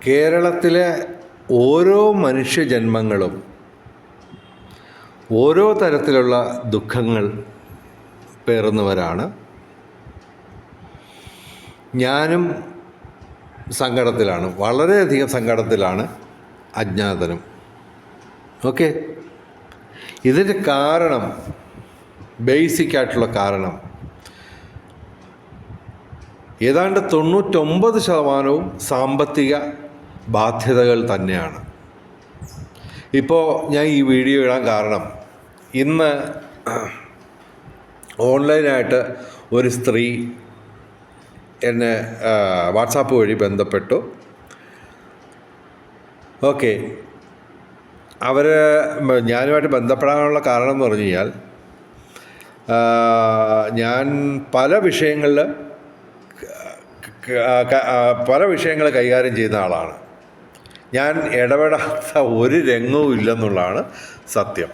കേരളത്തിലെ ഓരോ മനുഷ്യജന്മങ്ങളും ഓരോ തരത്തിലുള്ള ദുഃഖങ്ങൾ പേറുന്നവരാണ്. ഞാനും സങ്കടത്തിലാണ്, വളരെയധികം സങ്കടത്തിലാണ് അജ്ഞാതനും. ഓക്കെ, ഇതിൻ്റെ കാരണം, ബേസിക്കായിട്ടുള്ള കാരണം, ഏതാണ്ട് 99% സാമ്പത്തിക ബാധ്യതകൾ തന്നെയാണ്. ഇപ്പോൾ ഞാൻ ഈ വീഡിയോ ഇടാൻ കാരണം, ഇന്ന് ഓൺലൈനായിട്ട് ഒരു സ്ത്രീ എന്നെ വാട്സാപ്പ് വഴി ബന്ധപ്പെട്ടു. ഓക്കെ, ഞാനുമായിട്ട് ബന്ധപ്പെടാനുള്ള കാരണം എന്ന് പറഞ്ഞു കഴിഞ്ഞാൽ, ഞാൻ പല വിഷയങ്ങൾ കൈകാര്യം ചെയ്യുന്ന ആളാണ്. ഞാൻ ഇടപെടാത്ത ഒരു രംഗവും ഇല്ലെന്നുള്ളതാണ് സത്യം.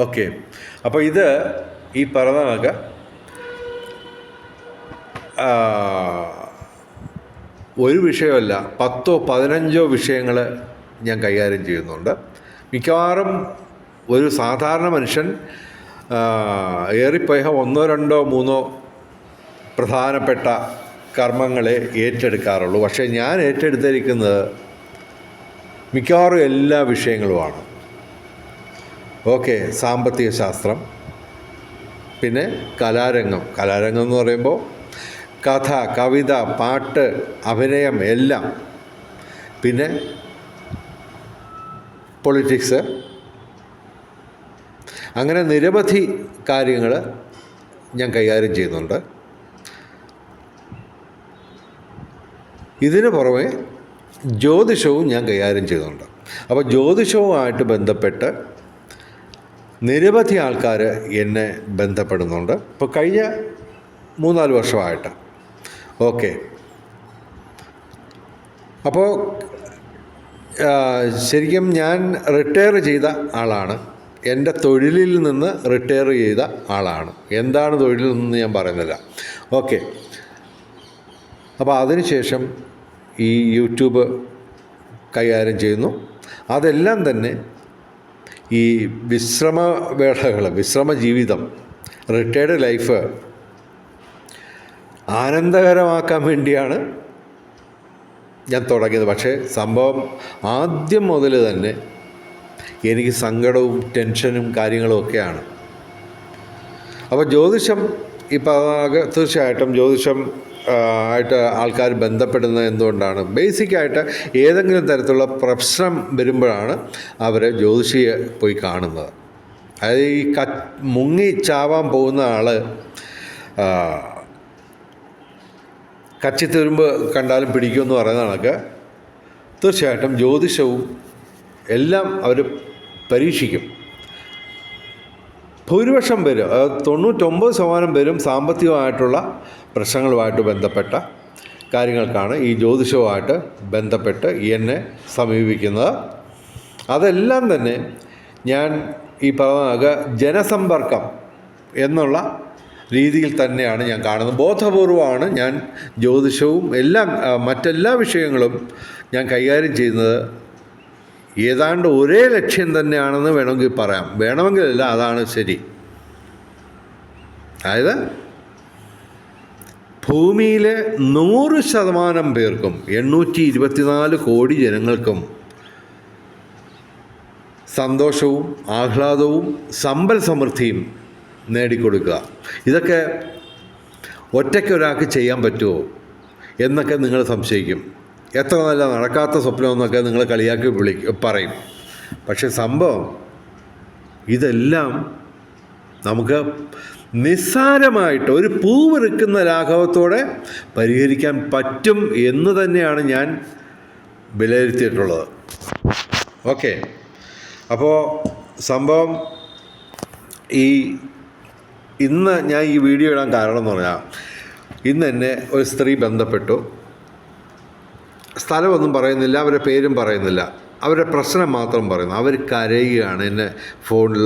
ഓക്കെ, അപ്പോൾ ഇത് ഈ പറഞ്ഞ കണക്ക് ഒരു വിഷയമല്ല, 10-15 വിഷയങ്ങൾ ഞാൻ കൈകാര്യം ചെയ്യുന്നുണ്ട്. മിക്കവാറും ഒരു സാധാരണ മനുഷ്യൻ ഏറിപ്പോയ 1-2-3 പ്രധാനപ്പെട്ട കർമ്മങ്ങളെ ഏറ്റെടുക്കാറുള്ളൂ. പക്ഷേ ഞാൻ ഏറ്റെടുത്തിരിക്കുന്നത് മിക്കവാറും എല്ലാ വിഷയങ്ങളുമാണ്. ഓക്കെ, സാമ്പത്തിക ശാസ്ത്രം, പിന്നെ കലാരംഗം എന്ന് പറയുമ്പോൾ കഥ, കവിത, പാട്ട്, അഭിനയം എല്ലാം, പിന്നെ പൊളിറ്റിക്സ്, അങ്ങനെ നിരവധി കാര്യങ്ങൾ ഞാൻ കൈകാര്യം ചെയ്യുന്നുണ്ട്. ഇതിന് പുറമെ ജ്യോതിഷവും ഞാൻ കൈകാര്യം ചെയ്യുന്നുണ്ട്. അപ്പോൾ ജ്യോതിഷവുമായിട്ട് ബന്ധപ്പെട്ട് നിരവധി ആൾക്കാർ എന്നെ ബന്ധപ്പെടുന്നുണ്ട്. ഇപ്പോൾ കഴിഞ്ഞ 3-4 വർഷമായിട്ട്. ഓക്കെ, അപ്പോൾ ശരിക്കും ഞാൻ റിട്ടയർ ചെയ്ത ആളാണ്. എൻ്റെ തൊഴിലിൽ നിന്ന് റിട്ടയർ ചെയ്ത ആളാണ്. എന്താണ് തൊഴിലിൽ നിന്ന് ഞാൻ പറയുന്നില്ല. ഓക്കെ, അപ്പോൾ അതിനുശേഷം ഈ യൂട്യൂബ് കൈകാര്യം ചെയ്യുന്നു. അതെല്ലാം തന്നെ ഈ വിശ്രമ ജീവിതം, റിട്ടയർഡ് ലൈഫ് ആനന്ദകരമാക്കാൻ വേണ്ടിയാണ് ഞാൻ തുടങ്ങിയത്. പക്ഷേ സംഭവം ആദ്യം മുതൽ തന്നെ എനിക്ക് സങ്കടവും ടെൻഷനും കാര്യങ്ങളും ഒക്കെയാണ്. അപ്പോൾ ജ്യോതിഷം തീർച്ചയായിട്ടും ജ്യോതിഷം ആയിട്ട് ആൾക്കാർ ബന്ധപ്പെടുന്നത് എന്തുകൊണ്ടാണ്? ബേസിക്കായിട്ട് ഏതെങ്കിലും തരത്തിലുള്ള പ്രശ്നം വരുമ്പോഴാണ് അവർ ജ്യോതിഷിയെ പോയി കാണുന്നത്. അതായത് ഈ മുങ്ങി ചാവാൻ പോകുന്ന ആൾ കച്ചിത്തുരുമ്പ് കണ്ടാലും പിടിക്കുമെന്ന് പറയുന്ന കണക്ക് തീർച്ചയായിട്ടും ജ്യോതിഷവും എല്ലാം അവർ പരീക്ഷിക്കും. ഭൂരിപക്ഷം പേരും, 99% പേരും സാമ്പത്തികമായിട്ടുള്ള പ്രശ്നങ്ങളുമായിട്ട് ബന്ധപ്പെട്ട കാര്യങ്ങൾക്കാണ് ഈ ജ്യോതിഷവുമായിട്ട് ബന്ധപ്പെട്ട് എന്നെ സമീപിക്കുന്നത്. അതെല്ലാം തന്നെ ഞാൻ ഈ പറഞ്ഞ ജനസമ്പർക്കം എന്നുള്ള രീതിയിൽ തന്നെയാണ് ഞാൻ കാണുന്നത്. ബോധപൂർവമാണ് ഞാൻ ജ്യോതിഷവും മറ്റെല്ലാ വിഷയങ്ങളും ഞാൻ കൈകാര്യം ചെയ്യുന്നത്. ഏതാണ്ട് ഒരേ ലക്ഷ്യം തന്നെയാണെന്ന് വേണമെങ്കിൽ പറയാം. വേണമെങ്കിലല്ല, അതാണ് ശരി. അതായത് ഭൂമിയിലെ 100% പേർക്കും, 824 കോടി ജനങ്ങൾക്കും സന്തോഷവും ആഹ്ലാദവും സമ്പൽ സമൃദ്ധിയും നേടിക്കൊടുക്കുക. ഇതൊക്കെ ഒറ്റയ്ക്കൊരാൾക്ക് ചെയ്യാൻ പറ്റുമോ എന്നൊക്കെ നിങ്ങൾ സംശയിക്കും. എത്ര നല്ല നടക്കാത്ത സ്വപ്നമെന്നൊക്കെ നിങ്ങൾ കളിയാക്കി പറയും. പക്ഷെ സംഭവം ഇതെല്ലാം നമുക്ക് നിസ്സാരമായിട്ട് ഒരു പൂവെറുക്കുന്ന ലാഘവത്തോടെ പരിഹരിക്കാൻ പറ്റും എന്ന് തന്നെയാണ് ഞാൻ വിലയിരുത്തിയിട്ടുള്ളത്. ഓക്കെ, അപ്പോൾ സംഭവം ഇന്ന് ഞാൻ ഈ വീഡിയോ ഇടാൻ കാരണം എന്ന് പറഞ്ഞാൽ, ഇന്ന് എന്നെ ഒരു സ്ത്രീ ബന്ധപ്പെട്ടു. സ്ഥലമൊന്നും പറയുന്നില്ല, അവരുടെ പേരും പറയുന്നില്ല, അവരുടെ പ്രശ്നം മാത്രം പറയുന്നു. അവർ കരയുകയാണ്. എന്നെ ഫോണിൽ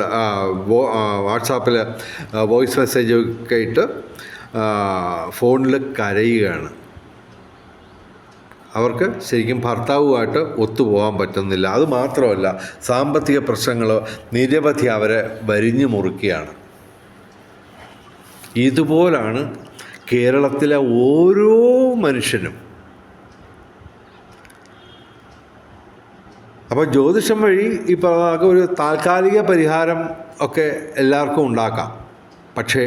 വാട്സാപ്പിൽ വോയിസ് മെസ്സേജ് ഒക്കെ ഇട്ട് ഫോണിൽ കരയുകയാണ്. അവർക്ക് ശരിക്കും ഭർത്താവുമായിട്ട് ഒത്തുപോകാൻ പറ്റുന്നില്ല. അതുമാത്രമല്ല, സാമ്പത്തിക പ്രശ്നങ്ങൾ നിരവധി അവരെ വരിഞ്ഞു മുറുക്കുകയാണ്. ഇതുപോലാണ് കേരളത്തിലെ ഓരോ മനുഷ്യനും. അപ്പോൾ ജ്യോതിഷം വഴി ഈ പറഞ്ഞ ഒരു താൽക്കാലിക പരിഹാരം ഒക്കെ എല്ലാവർക്കും ഉണ്ടാക്കാം. പക്ഷേ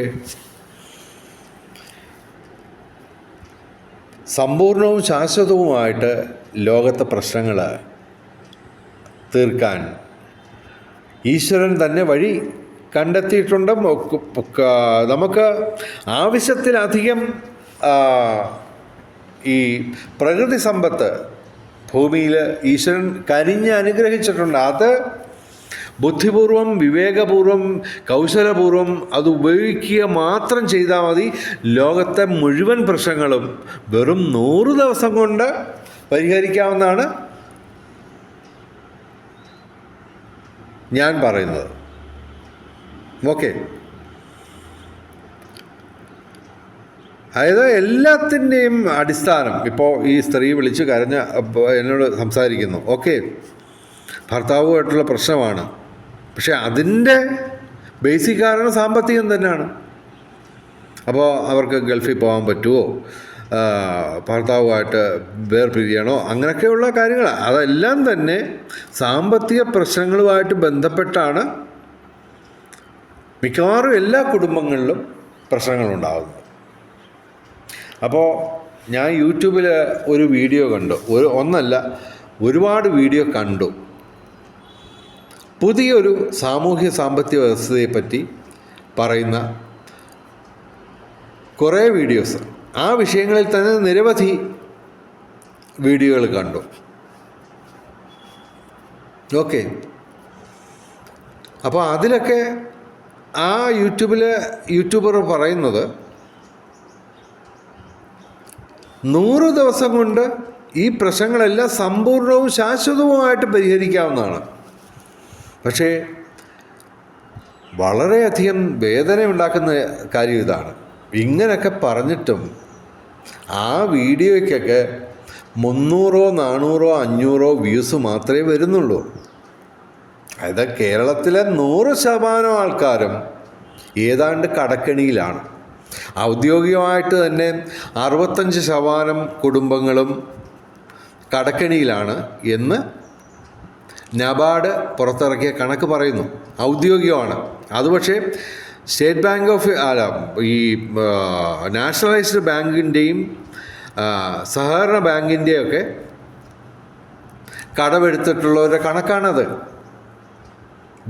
സമ്പൂർണവും ശാശ്വതവുമായിട്ട് ലോകത്തെ പ്രശ്നങ്ങൾ തീർക്കാൻ ഈശ്വരൻ തന്നെ വഴി കണ്ടെത്തിയിട്ടുണ്ട്. നമുക്ക് ആവശ്യത്തിലധികം ഈ പ്രകൃതി സമ്പത്ത് ഭൂമിയിൽ ഈശ്വരൻ കനിഞ്ഞ് അനുഗ്രഹിച്ചിട്ടുണ്ട്. അത് ബുദ്ധിപൂർവം, വിവേകപൂർവം, കൗശലപൂർവം അത് ഉപയോഗിക്കുക മാത്രം ചെയ്താൽ മതി. ലോകത്തെ മുഴുവൻ പ്രശ്നങ്ങളും വെറും 100 ദിവസം കൊണ്ട് പരിഹരിക്കാവുന്നതാണ് ഞാൻ പറയുന്നത്. ഓക്കെ, അതായത് എല്ലാത്തിൻ്റെയും അടിസ്ഥാനം, ഇപ്പോൾ ഈ സ്ത്രീ വിളിച്ച് കരഞ്ഞ എന്നോട് സംസാരിക്കുന്നു. ഓക്കെ, ഭർത്താവുമായിട്ടുള്ള പ്രശ്നമാണ്. പക്ഷെ അതിൻ്റെ ബേസിക് കാരണം സാമ്പത്തികം തന്നെയാണ്. അപ്പോൾ അവർക്ക് ഗൾഫിൽ പോകാൻ പറ്റുമോ, ഭർത്താവുമായിട്ട് വേർപിരിയണോ, അങ്ങനെയൊക്കെയുള്ള കാര്യങ്ങൾ, അതെല്ലാം തന്നെ സാമ്പത്തിക പ്രശ്നങ്ങളുമായിട്ട് ബന്ധപ്പെട്ടാണ് മിക്കവാറും എല്ലാ കുടുംബങ്ങളിലും പ്രശ്നങ്ങളുണ്ടാകുന്നത്. അപ്പോൾ ഞാൻ യൂട്യൂബിൽ ഒരു വീഡിയോ കണ്ടു, ഒന്നല്ല ഒരുപാട് വീഡിയോ കണ്ടു. പുതിയൊരു സാമൂഹ്യ സാമ്പത്തിക വ്യവസ്ഥയെപ്പറ്റി പറയുന്ന കുറേ വീഡിയോസ്, ആ വിഷയങ്ങളിൽ തന്നെ നിരവധി വീഡിയോകൾ കണ്ടു. ഓക്കെ, അപ്പോൾ അതിലൊക്കെ ആ യൂട്യൂബർ പറയുന്നത് 100 ദിവസം കൊണ്ട് ഈ പ്രശ്നങ്ങളെല്ലാം സമ്പൂർണവും ശാശ്വതവുമായിട്ട് പരിഹരിക്കാവുന്നതാണ്. പക്ഷേ വളരെയധികം വേദന ഉണ്ടാക്കുന്ന കാര്യം ഇതാണ്. ഇങ്ങനെയൊക്കെ പറഞ്ഞിട്ടും ആ വീഡിയോയ്ക്കൊക്കെ 300, 400, 500 വ്യൂസ് മാത്രമേ വരുന്നുള്ളൂ. അതായത് കേരളത്തിലെ 100% ആൾക്കാരും ഏതാണ്ട് കടക്കെണിയിലാണ്. ഔദ്യോഗികമായിട്ട് തന്നെ 65% കുടുംബങ്ങളും കടക്കെണിയിലാണ് എന്ന് നബാർഡ് പുറത്തിറക്കിയ കണക്ക് പറയുന്നു. ഔദ്യോഗികമാണ് അത്. പക്ഷേ സ്റ്റേറ്റ് ബാങ്ക് ഓഫ് ഈ നാഷണലൈസ്ഡ് ബാങ്കിൻ്റെയും സഹകരണ ബാങ്കിൻ്റെയൊക്കെ കടമെടുത്തിട്ടുള്ളവരുടെ കണക്കാണത്.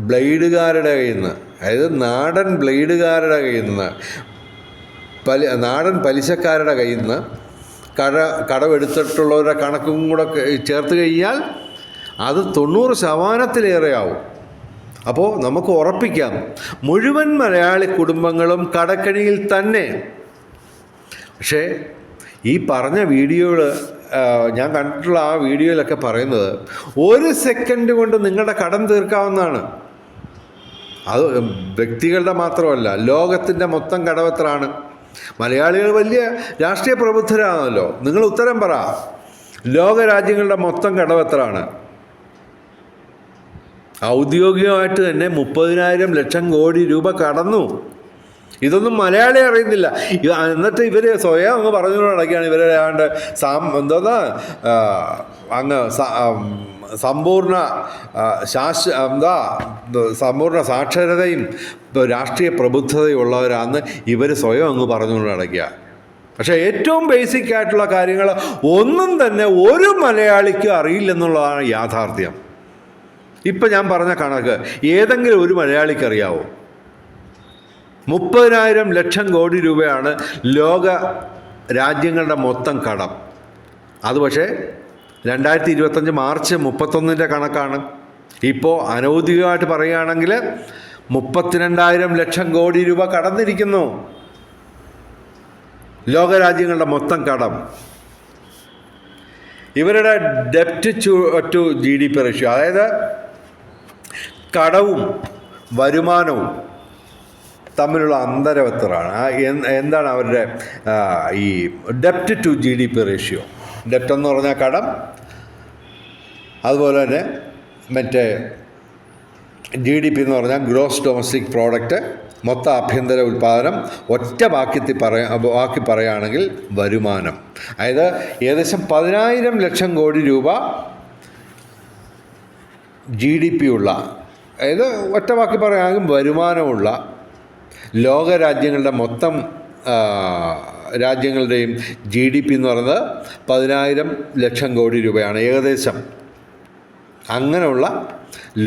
ബ്ലേഡുകാരുടെ കയ്യിൽ നിന്ന്, അതായത് നാടൻ ബ്ലേഡുകാരുടെ കയ്യിൽ നിന്ന്, നാടൻ പലിശക്കാരുടെ കയ്യിൽ നിന്ന് കടമെടുത്തിട്ടുള്ളവരുടെ കണക്കും കൂടെ ചേർത്ത് കഴിഞ്ഞാൽ അത് 90%-ലേറെ ആവും. അപ്പോൾ നമുക്ക് ഉറപ്പിക്കാം മുഴുവൻ മലയാളി കുടുംബങ്ങളും കടക്കെണിയിൽ തന്നെ. പക്ഷേ ഈ പറഞ്ഞ വീഡിയോകൾ ഞാൻ കണ്ടിട്ടുള്ള ആ വീഡിയോയിലൊക്കെ പറയുന്നത് 1 സെക്കൻഡ് കൊണ്ട് നിങ്ങളുടെ കടം തീർക്കാവുന്നതാണ്. അത് വ്യക്തികളുടെ മാത്രമല്ല, ലോകത്തിൻ്റെ മൊത്തം കടമെത്രയാണ്? മലയാളികൾ വലിയ രാഷ്ട്രീയ പ്രബുദ്ധരാണല്ലോ. നിങ്ങൾ ഉത്തരം പറ. ലോകരാജ്യങ്ങളുടെ മൊത്തം കടമെത്രയാണ്? ഔദ്യോഗികമായിട്ട് തന്നെ 30,000 ലക്ഷം കോടി രൂപ കടന്നു. ഇതൊന്നും മലയാളി അറിയുന്നില്ല. എന്നിട്ട് ഇവർ സ്വയം അങ്ങ് പറഞ്ഞുകൊണ്ടിടയ്ക്കാണ് ഇവരെ ആണ്ട് അങ്ങ് സമ്പൂർണ്ണ സമ്പൂർണ്ണ സാക്ഷരതയും രാഷ്ട്രീയ പ്രബുദ്ധതയുള്ളവരാണെന്ന് ഇവർ സ്വയം അങ്ങ് പറഞ്ഞുകൊണ്ട് നടക്കുക. പക്ഷേ ഏറ്റവും ബേസിക് ആയിട്ടുള്ള കാര്യങ്ങൾ ഒന്നും തന്നെ ഒരു മലയാളിക്കും അറിയില്ലെന്നുള്ളതാണ് യാഥാർത്ഥ്യം. ഇപ്പം ഞാൻ പറഞ്ഞ കണക്ക് ഏതെങ്കിലും ഒരു മലയാളിക്ക് അറിയാവോ? 30,000 ലക്ഷം കോടി രൂപയാണ് ലോക രാജ്യങ്ങളുടെ മൊത്തം കടം. അത് പക്ഷേ 2025 മാർച്ച് 31 കണക്കാണ്. ഇപ്പോൾ അനൗദ്യോഗികമായിട്ട് പറയുകയാണെങ്കിൽ 32,000 ലക്ഷം കോടി രൂപ കടന്നിരിക്കുന്നു ലോകരാജ്യങ്ങളുടെ മൊത്തം കടം. ഇവരുടെ ഡെപ്റ്റ് ടു GDP റേഷ്യോ, അതായത് കടവും വരുമാനവും തമ്മിലുള്ള അന്തരം എത്രയാണ്? എന്താണ് അവരുടെ ഈ ഡെപ്റ്റ് ടു GDP റേഷ്യോ? ഡെറ്റ് എന്ന് പറഞ്ഞാൽ കടം, അതുപോലെ തന്നെ മറ്റേ GDP എന്ന് പറഞ്ഞാൽ ഗ്രോസ് ഡൊമസ്റ്റിക് പ്രോഡക്റ്റ്, മൊത്ത ആഭ്യന്തര ഉൽപ്പാദനം, ഒറ്റ ബാക്കി പറയുകയാണെങ്കിൽ വരുമാനം. അതായത് ഏകദേശം 10,000 ലക്ഷം കോടി രൂപ GDP ഉള്ള, അതായത് ഒറ്റ ബാക്കി പറയുകയാണെങ്കിൽ വരുമാനമുള്ള ലോകരാജ്യങ്ങളുടെ മൊത്തം രാജ്യങ്ങളുടെയും GDP എന്ന് പറയുന്നത് 10,000 ലക്ഷം കോടി രൂപയാണ് ഏകദേശം. അങ്ങനെയുള്ള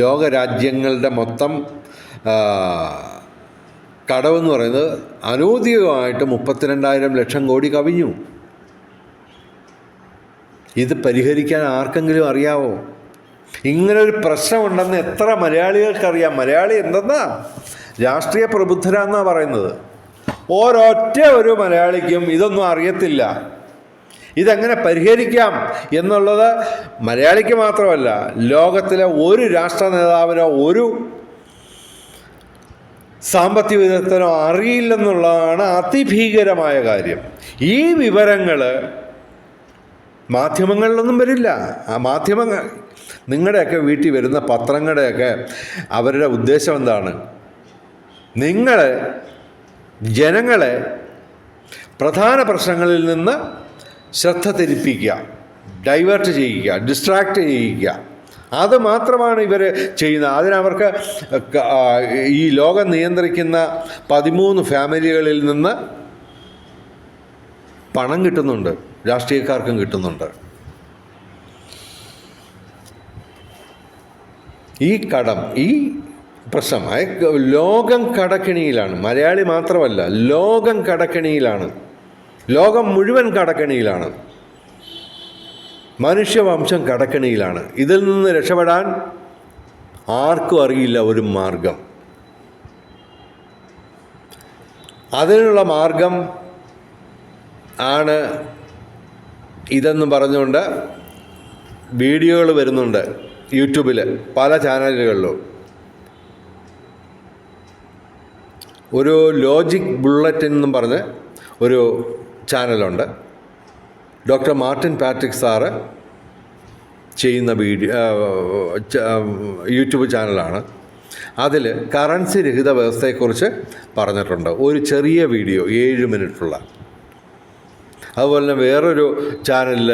ലോകരാജ്യങ്ങളുടെ മൊത്തം കടമെന്ന് പറയുന്നത് അനൗദ്യോഗികമായിട്ട് 32,000 ലക്ഷം കോടി കവിഞ്ഞു. ഇത് പരിഹരിക്കാൻ ആർക്കെങ്കിലും അറിയാവോ? ഇങ്ങനൊരു പ്രശ്നമുണ്ടെന്ന് എത്ര മലയാളികൾക്കറിയാം? മലയാളി എന്തെന്നാ രാഷ്ട്രീയ പ്രബുദ്ധരാന്നാണ് പറയുന്നത്. ഒരൊറ്റ ഒരു മലയാളിക്കും ഇതൊന്നും അറിയത്തില്ല. ഇതെങ്ങനെ പരിഹരിക്കാം എന്നുള്ളത് മലയാളിക്ക് മാത്രമല്ല, ലോകത്തിലെ ഒരു രാഷ്ട്ര നേതാവിനോ ഒരു സാമ്പത്തിക വിദഗ്ധനോ അറിയില്ലെന്നുള്ളതാണ് അതിഭീകരമായ കാര്യം. ഈ വിവരങ്ങൾ മാധ്യമങ്ങളിലൊന്നും വരില്ല. ആ മാധ്യമങ്ങൾ, നിങ്ങളുടെയൊക്കെ വീട്ടിൽ വരുന്ന പത്രങ്ങളുടെയൊക്കെ അവരുടെ ഉദ്ദേശം എന്താണ്? ജനങ്ങളെ പ്രധാന പ്രശ്നങ്ങളിൽ നിന്ന് ശ്രദ്ധ തിരിപ്പിക്കുക, ഡൈവേർട്ട് ചെയ്യിക്കുക, ഡിസ്ട്രാക്റ്റ് ചെയ്യിക്കുക. അത് മാത്രമാണ് ഇവർ ചെയ്യുന്നത്. അതിനവർക്ക് ഈ ലോകം നിയന്ത്രിക്കുന്ന 13 ഫാമിലികളിൽ നിന്ന് പണം കിട്ടുന്നുണ്ട്, രാഷ്ട്രീയക്കാർക്കും കിട്ടുന്നുണ്ട്. ഈ കടം, ഈ പ്രശ്നം ലോകം കടക്കെണിയിലാണ്. മലയാളി മാത്രമല്ല, ലോകം കടക്കെണിയിലാണ്. ലോകം മുഴുവൻ കടക്കെണിയിലാണ്. മനുഷ്യവംശം കടക്കെണിയിലാണ്. ഇതിൽ നിന്ന് രക്ഷപ്പെടാൻ ആർക്കും അറിയില്ല ഒരു മാർഗം. അതിനുള്ള മാർഗം ആണ് ഇതെന്ന് പറഞ്ഞുകൊണ്ട് വീഡിയോകൾ വരുന്നുണ്ട് യൂട്യൂബിൽ, പല ചാനലുകളിലും. ഒരു ലോജിക് ബുള്ളറ്റിൻ എന്നും പറഞ്ഞ് ഒരു ചാനലുണ്ട്. ഡോക്ടർ മാർട്ടിൻ പാട്രിക് സാറ് ചെയ്യുന്ന യൂട്യൂബ് ചാനലാണ്. അതിൽ കറൻസി രഹിത വ്യവസ്ഥയെക്കുറിച്ച് പറഞ്ഞിട്ടുണ്ട്. ഒരു ചെറിയ വീഡിയോ 7 മിനിറ്റുള്ള. അതുപോലെ തന്നെ വേറൊരു ചാനലിൽ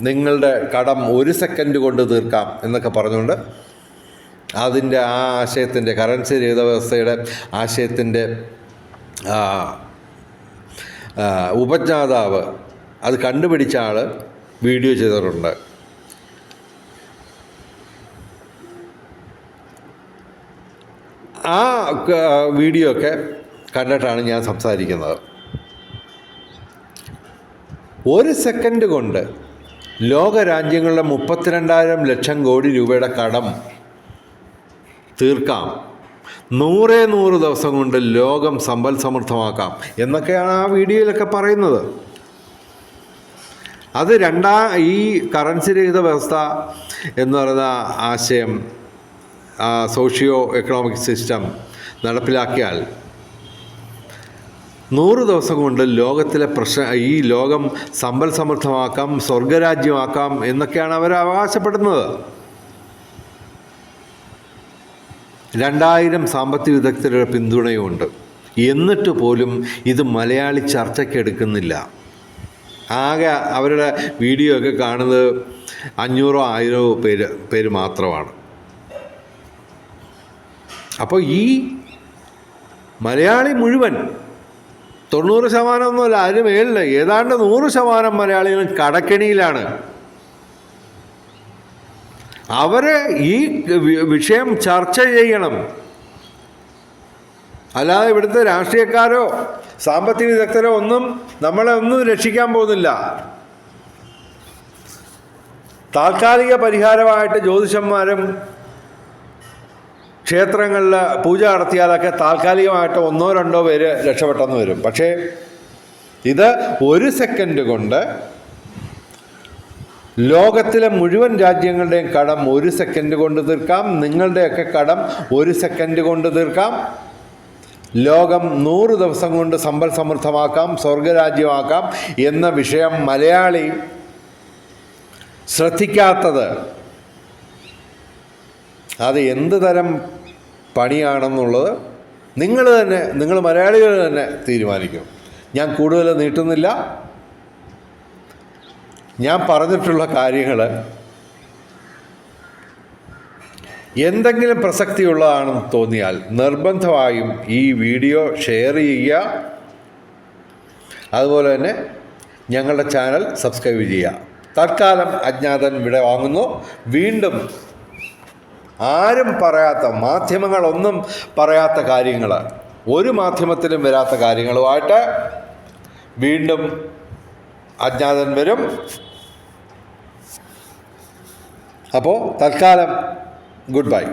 നിങ്ങളുടെ കടം 1 സെക്കൻഡ് കൊണ്ട് തീർക്കാം എന്നൊക്കെ പറഞ്ഞുകൊണ്ട് അതിൻ്റെ ആ ആശയത്തിൻ്റെ, കറൻസി രഹിത വ്യവസ്ഥയുടെ ആശയത്തിൻ്റെ ഉപജ്ഞാതാവ്, അത് കണ്ടുപിടിച്ച ആൾ വീഡിയോ ചെയ്തിട്ടുണ്ട്. ആ വീഡിയോ ഒക്കെ കണ്ടിട്ടാണ് ഞാൻ സംസാരിക്കുന്നത്. 1 സെക്കൻഡ് കൊണ്ട് ലോകരാജ്യങ്ങളുടെ 32,000 ലക്ഷം കോടി രൂപയുടെ കടം തീർക്കാം. 100 ദിവസം കൊണ്ട് ലോകം സമ്പൽ സമൃദ്ധമാക്കാം എന്നൊക്കെയാണ് ആ വീഡിയോയിലൊക്കെ പറയുന്നത്. അത് ഈ കറൻസി രഹിത വ്യവസ്ഥ എന്ന് പറയുന്ന ആശയം, സോഷ്യോ എക്കണോമിക് സിസ്റ്റം നടപ്പിലാക്കിയാൽ 100 ദിവസം കൊണ്ട് ലോകത്തിലെ ഈ ലോകം സമ്പൽ സമൃദ്ധമാക്കാം, സ്വർഗരാജ്യമാക്കാം എന്നൊക്കെയാണ് അവർ അവകാശപ്പെടുന്നത്. 2000 സാമ്പത്തിക വിദഗ്ധരുടെ പിന്തുണയുമുണ്ട്. എന്നിട്ട് പോലും ഇത് മലയാളി ചർച്ചയ്ക്കെടുക്കുന്നില്ല. ആകെ അവരുടെ വീഡിയോ ഒക്കെ കാണുന്നത് 500-1000 പേര് മാത്രമാണ്. അപ്പോൾ ഈ മലയാളി മുഴുവൻ 90% ഒന്നുമല്ല, അതിന് മേളിൽ ഏതാണ്ട് 100% മലയാളികളും കടക്കെണിയിലാണ്. അവർ ഈ വിഷയം ചർച്ച ചെയ്യണം. അല്ലാതെ ഇവിടുത്തെ രാഷ്ട്രീയക്കാരോ സാമ്പത്തിക വിദഗ്ധരോ ഒന്നും നമ്മളെ ഒന്നും രക്ഷിക്കാൻ പോകുന്നില്ല. താൽക്കാലിക പരിഹാരമായിട്ട് ജ്യോതിഷന്മാരും ക്ഷേത്രങ്ങളിൽ പൂജ നടത്തിയാലൊക്കെ താൽക്കാലികമായിട്ട് 1-2 പേര് രക്ഷപ്പെട്ടെന്ന് വരും. പക്ഷേ ഇത് 1 സെക്കൻഡ് കൊണ്ട് ലോകത്തിലെ മുഴുവൻ രാജ്യങ്ങളുടെയും കടം 1 സെക്കൻഡ് കൊണ്ട് തീർക്കാം. നിങ്ങളുടെയൊക്കെ കടം 1 സെക്കൻഡ് കൊണ്ട് തീർക്കാം. ലോകം 100 ദിവസം കൊണ്ട് സമ്പൽ സമൃദ്ധമാക്കാം, സ്വർഗരാജ്യമാക്കാം എന്ന വിഷയം മലയാളി ശ്രദ്ധിക്കാത്തത് അത് എന്ത് തരം പണിയാണെന്നുള്ളത് നിങ്ങൾ മലയാളികൾ തന്നെ തീരുമാനിക്കും. ഞാൻ കൂടുതൽ നീട്ടുന്നില്ല. ഞാൻ പറഞ്ഞിട്ടുള്ള കാര്യങ്ങൾ എന്തെങ്കിലും പ്രസക്തിയുള്ളതാണെന്ന് തോന്നിയാൽ നിർബന്ധമായും ഈ വീഡിയോ ഷെയർ ചെയ്യുക. അതുപോലെ തന്നെ ഞങ്ങളുടെ ചാനൽ സബ്സ്ക്രൈബ് ചെയ്യുക. തൽക്കാലം അജ്ഞാതൻ ഇവിടെ വാങ്ങുന്നു. വീണ്ടും ആരും പറയാത്ത, മാധ്യമങ്ങളൊന്നും പറയാത്ത കാര്യങ്ങൾ, ഒരു മാധ്യമത്തിലും വരാത്ത കാര്യങ്ങളുമായിട്ട് വീണ്ടും അജ്ഞാതൻ വരും. അപ്പോൾ തൽക്കാലം ഗുഡ് ബൈ.